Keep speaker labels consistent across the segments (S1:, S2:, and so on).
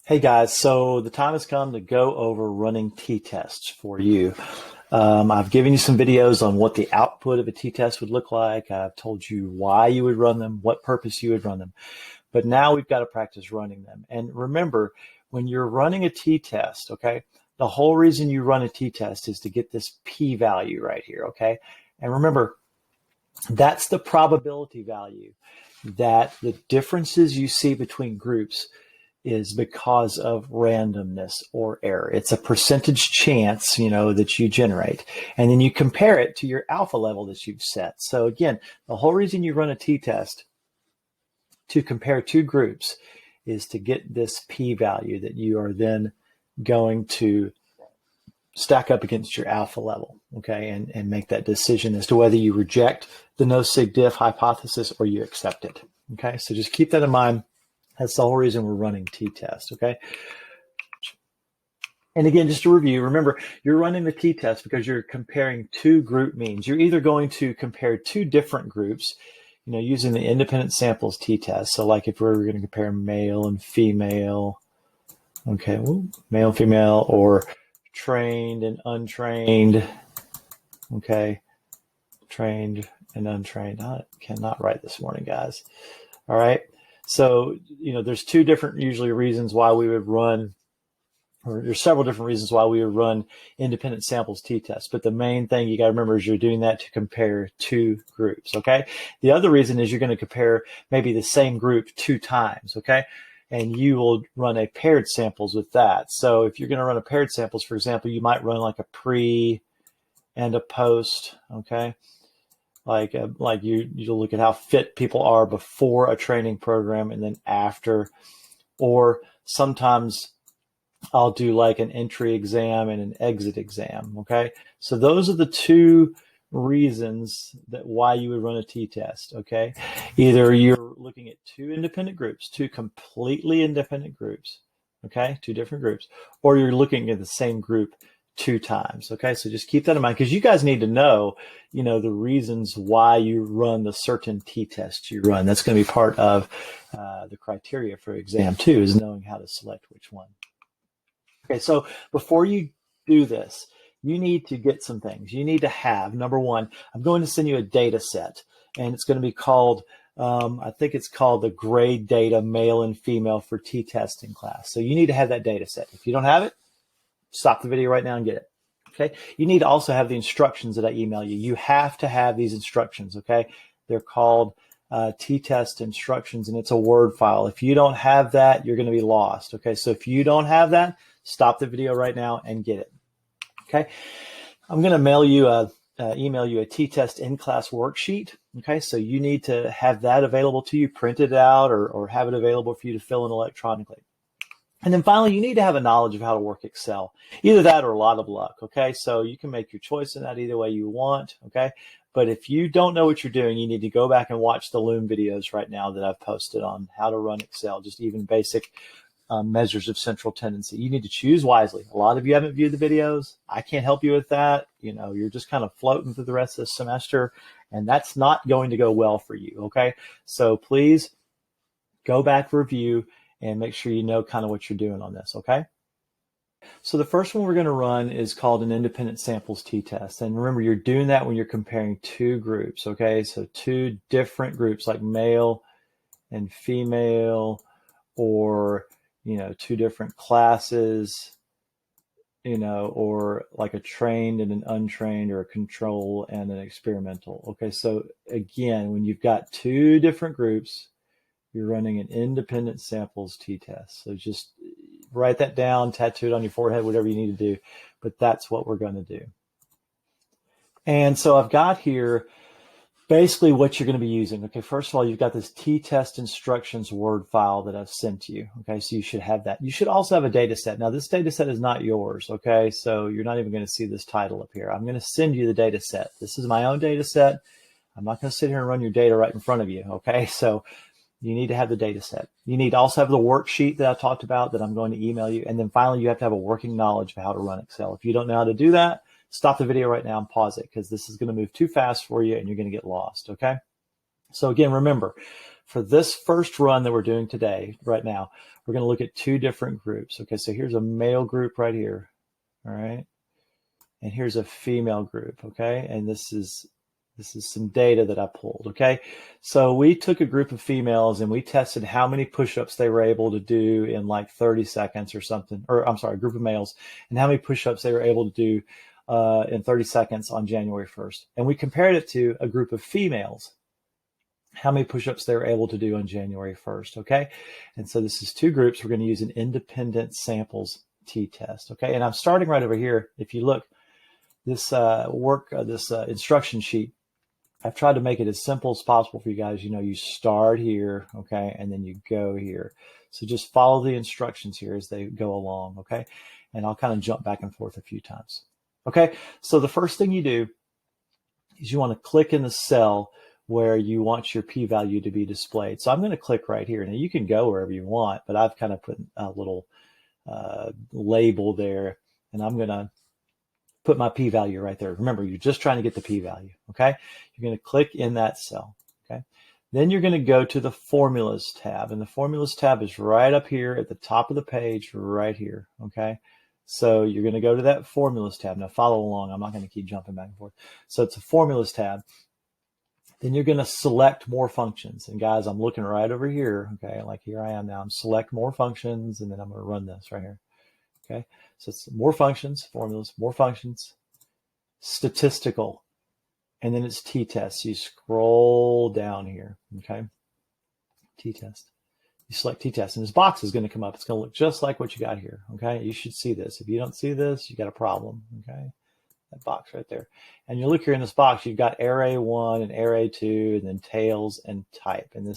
S1: Hey guys, so the time has come to go over running t-tests for you. I've given you some videos on what the output of a t-test would look like. I've told you why you would run them, what purpose you would run them. But now we've got to practice running them. And remember, when you're running a t-test, okay, the whole reason you run a t-test is to get this p-value right here, okay? And remember, that's the probability value that the differences you see between groups is because of randomness or error. It's a percentage chance, that you generate. And then you compare it to your alpha level that you've set. So again, the whole reason you run a t-test to compare two groups is to get this p-value that you are then going to stack up against your alpha level, okay, and make that decision as to whether you reject the no sig diff hypothesis or you accept it, okay? So just keep that in mind. That's the whole reason we're running t-test, okay? And again, just to review, remember, you're running the t-test because you're comparing two group means. You're either going to compare two different groups, using the independent samples t-test. So like if we were going to compare male and female, okay, male and female, or trained and untrained, okay, trained and untrained. I cannot write this morning, guys. All right. So, there's two different usually reasons why we would run, or there's several different reasons why we would run independent samples t-tests. But the main thing you got to remember is you're doing that to compare two groups, okay? The other reason is you're going to compare maybe the same group two times, okay? And you will run a paired samples with that. So if you're going to run a paired samples, for example, you might run like a pre and a post, okay? Like you look at how fit people are before a training program and then after, or sometimes I'll do like an entry exam and an exit exam, okay? So those are the two reasons that why you would run a t-test, okay? Either you're looking at two independent groups, two completely independent groups, okay? Two different groups, or you're looking at the same group two times, okay? So just keep that in mind because you guys need to know, the reasons why you run the certain t-tests you run. That's going to be part of the criteria for exam 2 is knowing how to select which one. Okay, so before you do this, you need to get some things. You need to have, number one, I'm going to send you a data set, and it's going to be called, I think it's called the grade data male and female for t-testing class. So you need to have that data set. If you don't have it, stop the video right now and get it. Okay, you need to also have the instructions that I email you. You have to have these instructions, okay? They're called t-test instructions, and it's a Word file. If you don't have that, you're going to be lost, okay? So if you don't have that, stop the video right now and get it, okay? I'm going to email you a t-test in-class worksheet, okay? So you need to have that available to you, print it out, or have it available for you to fill in electronically. And then finally, you need to have a knowledge of how to work Excel. Either that or a lot of luck, okay? So you can make your choice in that either way you want, okay? But if you don't know what you're doing, you need to go back and watch the Loom videos right now that I've posted on how to run Excel, just even basic measures of central tendency. You need to choose wisely. A lot of you haven't viewed the videos. I can't help you with that. You're just kind of floating through the rest of the semester, and that's not going to go well for you, okay? So please go back, review, and make sure you know kind of what you're doing on this, okay? So the first one we're going to run is called an independent samples t-test. And remember, you're doing that when you're comparing two groups, okay? So two different groups like male and female, or, two different classes, or like a trained and an untrained, or a control and an experimental. Okay, so again, when you've got two different groups, you're running an independent samples t-test. So just write that down, tattoo it on your forehead, whatever you need to do. But that's what we're going to do. And so I've got here basically what you're going to be using. Okay, first of all, you've got this t-test instructions Word file that I've sent you. Okay, so you should have that. You should also have a data set. Now, this data set is not yours. Okay, so you're not even going to see this title up here. I'm going to send you the data set. This is my own data set. I'm not going to sit here and run your data right in front of you. Okay, so you need to have the data set. You need to also have the worksheet that I talked about that I'm going to email you. And then finally, you have to have a working knowledge of how to run Excel. If you don't know how to do that, stop the video right now and pause it because this is going to move too fast for you and you're going to get lost, okay? So again, remember, for this first run that we're doing today, right now, we're going to look at two different groups. Okay, so here's a male group right here. All right, and here's a female group. Okay, and this is some data that I pulled. Okay, so we took a group of females and we tested how many push-ups they were able to do in like 30 seconds or something, or I'm sorry, a group of males, and how many push-ups they were able to do in 30 seconds on January 1st. And we compared it to a group of females, how many push-ups they were able to do on January 1st. Okay, and so this is two groups. We're going to use an independent samples t-test. Okay, and I'm starting right over here. If you look, this instruction sheet, I've tried to make it as simple as possible for you guys. You know, you start here, okay, and then you go here. So just follow the instructions here as they go along, okay? And I'll kind of jump back and forth a few times. Okay, so the first thing you do is you want to click in the cell where you want your p-value to be displayed. So I'm going to click right here. Now you can go wherever you want, but I've kind of put a little label there, and I'm going to put my p-value right there. Remember, you're just trying to get the p-value, okay? You're going to click in that cell, okay? Then you're going to go to the Formulas tab, and the Formulas tab is right up here at the top of the page, right here, okay? So you're going to go to that Formulas tab. Now follow along. I'm not going to keep jumping back and forth. So it's a Formulas tab. Then you're going to select more functions. And guys, I'm looking right over here, okay? Like here I am now. I'm select more functions, and then I'm going to run this right here. Okay, so it's more functions, formulas, more functions, statistical, and then it's t-test. So you scroll down here, okay, t-test. You select t-test, and this box is going to come up. It's going to look just like what you got here, okay? You should see this. If you don't see this, you got a problem, okay? That box right there. And you look here in this box, you've got array 1 and array 2, and then tails and type. And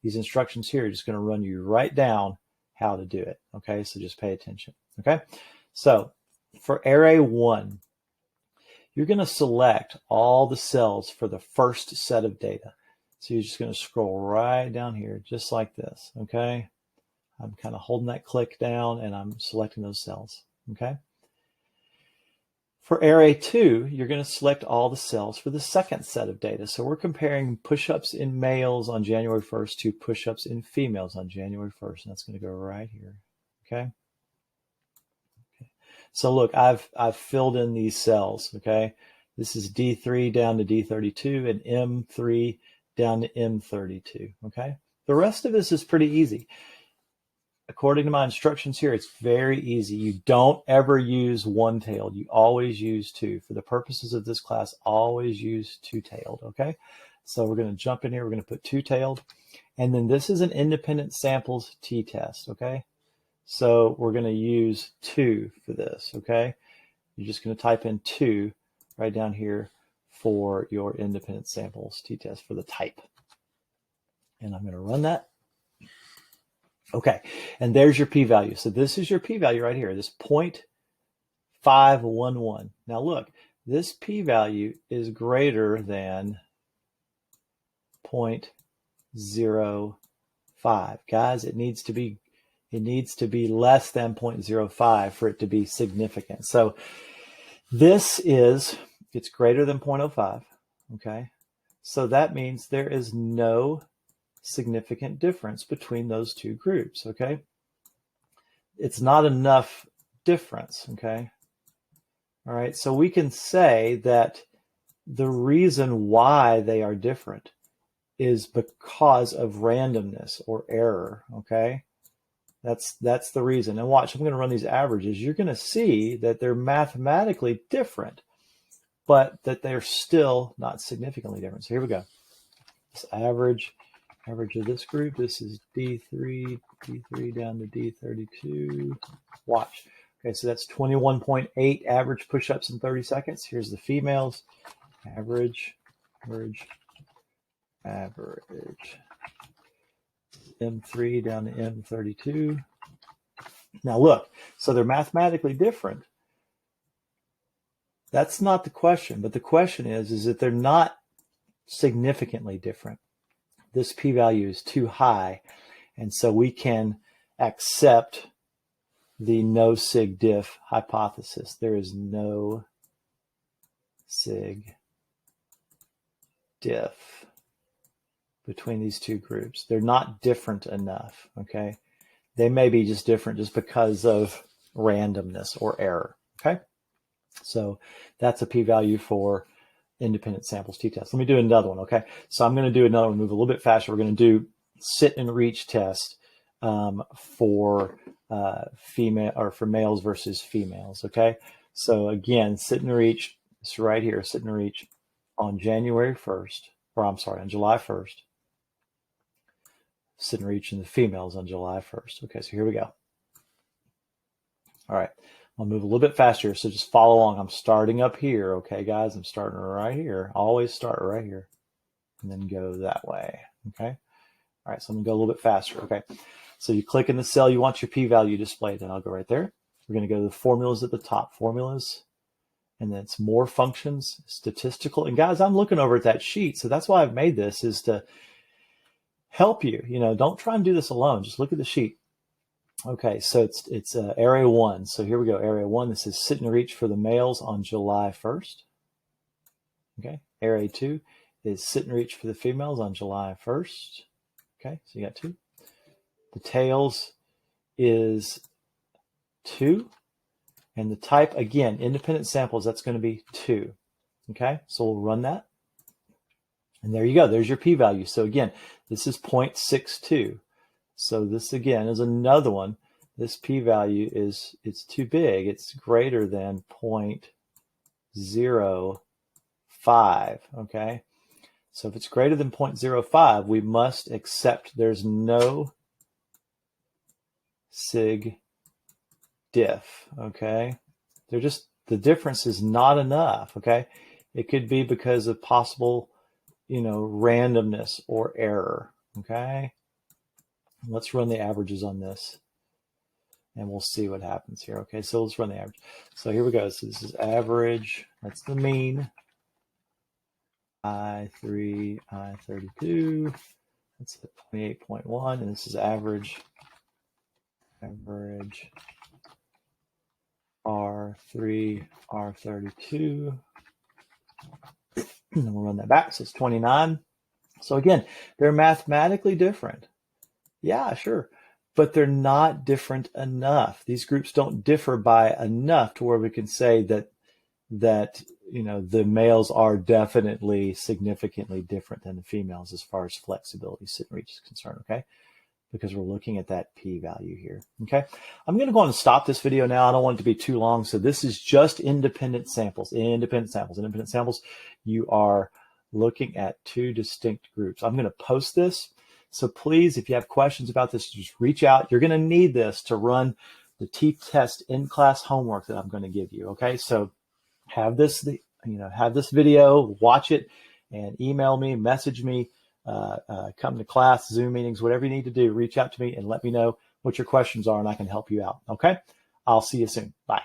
S1: these instructions here are just going to run you right down how to do it, okay? So just pay attention. Okay, so for array 1, you're going to select all the cells for the first set of data. So you're just going to scroll right down here, just like this. Okay, I'm kind of holding that click down and I'm selecting those cells. Okay, for array 2, you're going to select all the cells for the second set of data. So we're comparing push-ups in males on January 1st to push-ups in females on January 1st, and that's going to go right here. Okay. So look, I've filled in these cells, okay? This is D3 down to D32 and M3 down to M32, okay? The rest of this is pretty easy. According to my instructions here, it's very easy. You don't ever use one-tailed. You always use two. For the purposes of this class, always use two-tailed, okay? So we're going to jump in here. We're going to put two-tailed. And then this is an independent samples t-test, okay? So we're going to use 2 for this, okay? You're just going to type in 2 right down here for your independent samples t-test for the type. And I'm going to run that. Okay, and there's your p-value. So this is your p-value right here, this 0.511. Now look, this p-value is greater than 0.05. Guys, it needs to be less than 0.05 for it to be significant. So it's greater than 0.05, okay? So that means there is no significant difference between those two groups, okay? It's not enough difference, okay? All right, so we can say that the reason why they are different is because of randomness or error, okay? That's the reason. And watch, I'm going to run these averages. You're going to see that they're mathematically different, but that they're still not significantly different. So here we go. This average of this group, this is D3 down to D32. Watch. Okay, so that's 21.8 average push-ups in 30 seconds. Here's the females. Average. M3 down to M32. Now look, so they're mathematically different. That's not the question, but the question is that they're not significantly different. This p-value is too high, and so we can accept the no sig diff hypothesis. There is no sig diff between these two groups. They're not different enough, okay? they may be just different just because of randomness or error, okay? So that's a p-value for independent samples t-test. Let me do another one, okay? So I'm going to do another one, move a little bit faster. We're going to do sit and reach test for female or for males versus females, okay? So again, sit and reach, it's right here, sit and reach on January 1st, or I'm sorry, on July 1st. Sit and reach in the females on July 1st. Okay, so here we go. All right, I'll move a little bit faster, so just follow along. I'm starting up here, okay, guys? I'm starting right here. Always start right here and then go that way, okay? All right, so I'm gonna go a little bit faster, okay? So you click in the cell you want your p-value displayed, and I'll go right there. We're gonna go to the formulas at the top, formulas, and then it's more functions, statistical. And guys, I'm looking over at that sheet, so that's why I've made this, is to help you. You know, don't try and do this alone. Just look at the sheet. Okay, so it's area 1. So here we go, area 1. This is sit and reach for the males on July 1st. Okay, area 2 is sit and reach for the females on July 1st. Okay, so you got 2. The tails is 2. And the type, again, independent samples, that's going to be 2. Okay, so we'll run that. And there you go. There's your p-value. So again, this is 0.62. So this again is another one. This p-value it's too big. It's greater than 0.05. Okay. So if it's greater than 0.05, we must accept there's no sig diff. Okay. They're just, the difference is not enough. Okay. It could be because of possible, you know, randomness or error. Okay. Let's run the averages on this and we'll see what happens here. Okay, so let's run the average. So here we go. So this is average, that's the mean. I3, I32, that's 28.1, and this is average, R3, R32. And then we'll run that back, so it's 29. So again, they're mathematically different. Yeah, sure. But they're not different enough. These groups don't differ by enough to where we can say that you know, the males are definitely significantly different than the females as far as flexibility, sit and reach is concerned, okay? Because we're looking at that p-value here, okay? I'm going to go on and stop this video now. I don't want it to be too long. So this is just independent samples, independent samples. You are looking at 2 distinct groups. I'm going to post this. So please, if you have questions about this, just reach out. You're going to need this to run the t-test in-class homework that I'm going to give you. Okay, so have this, have this video, watch it, and email me, message me, come to class, Zoom meetings, whatever you need to do. Reach out to me and let me know what your questions are, and I can help you out. Okay, I'll see you soon. Bye.